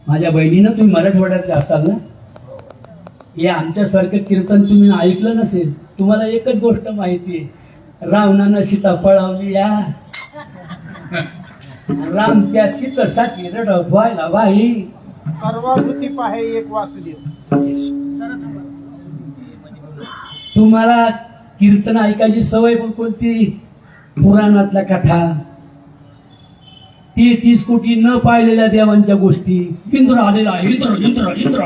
माझ्या बहिणीनं तुम्ही मराठवाड्यातले असाल ना, हे आमच्यासारखं कीर्तन तुम्ही ऐकलं नसेल. तुम्हाला एकच गोष्ट माहिती आहे, रावणानं सीता पळवली या, राम त्या सीतेसाठी रडत व्हायला बाई. सर्वाभूती पाहे एक वासुदेव. तुम्हाला कीर्तन ऐकायची सवय पण कोणती? पुराणातल्या कथा, 33 कोटी न पाहिलेल्या देवांच्या गोष्टी. इंद्र आलेला, इंद्र इंद्र इंद्र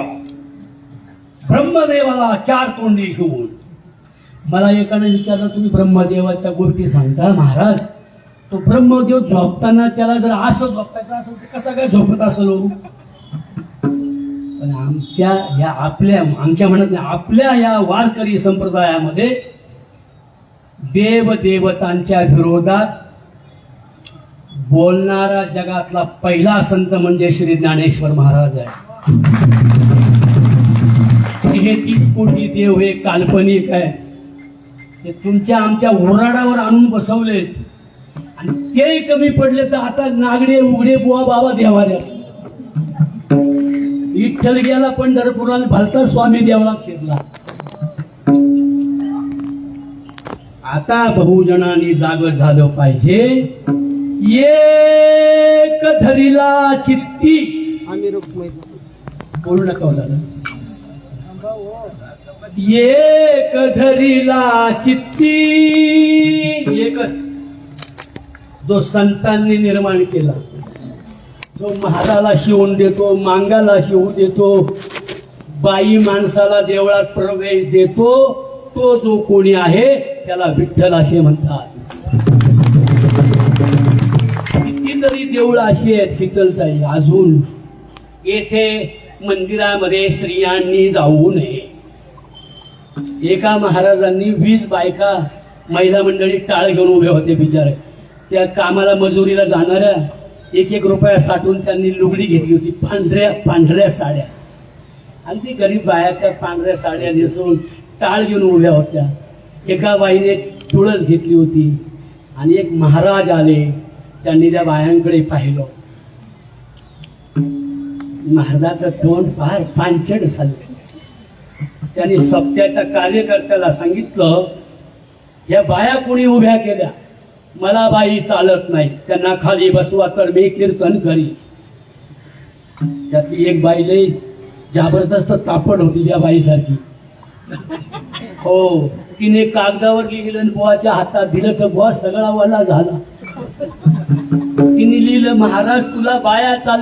ब्रह्मदेवाला 4 तोंडे घेऊन. मला एकाने विचारलं, तुम्ही ब्रह्मदेवाच्या गोष्टी सांगता महाराज, तो ब्रह्मदेव झोपताना त्याला जर असं झोपायचं असेल तर कसा काय झोपत असेल? पण आमच्या म्हणत नाही, आपल्या या वारकरी संप्रदायामध्ये देवदेवतांच्या विरोधात बोलणारा जगातला पहिला संत म्हणजे श्री ज्ञानेश्वर महाराज आहे. 33 कोटी देव हे काल्पनिक आहे, ते तुमच्या आमच्या ओराडावर आणून बसवलेत. आणि ते कमी पडले तर आता नागडे उघडे बुवा बाबा देवाऱ्या. विठ्ठल गेला पंढरपुराला, भलता स्वामी देवळात शिरला. आता बहुजनांनी जाग झालं पाहिजे. एक धरीला चित्ती, आम्ही रुक्मिणी बोलू नका दादा. एक धरीला चित्ती, एकच जो संतांनी निर्माण केला, जो महाराला शिवून देतो, मांगाला शिवून देतो, बाई माणसाला देवळात प्रवेश देतो, तो जो कोणी आहे त्याला विठ्ठल असे म्हणतात. कितीतरी देऊळ अशी आहेत शीतलताई अजून. येथे मंदिरामध्ये स्त्रियांनी जाऊ नये. एका महाराजांनी 20 बायका महिला मंडळी टाळ घेऊन उभे होते बिचारे. त्या कामाला मजुरीला जाणाऱ्या 1-1 रुपया साठवून त्यांनी लुगडी घेतली होती, पांढऱ्या साड्या. अगदी गरीब बाया त्या पांढऱ्या साड्या नेसून टाळ घेऊन उभ्या होत्या. एका बाईने तुळस घेतली होती आणि एक महाराज आले, त्यांनी त्या बायांकडे पाहिलं. महाराजाचं तोंड फार पांचट झालं. त्यांनी सप्त्याच्या कार्यकर्त्याला सांगितलं, या बाया कोणी उभ्या केल्या, मला बाई चालत नाही, त्यांना खाली बसवा तर मी कीर्तन करी. त्यातली एक बाई लई जबरदस्त तापड होती त्या बाईसारखी. हो, तिने कागदावर लिहिलं, बुवाच्या हातात दिलं तर बुवा सगळा वला झाला. तिने लिहिलं, महाराज तुला बाया चाल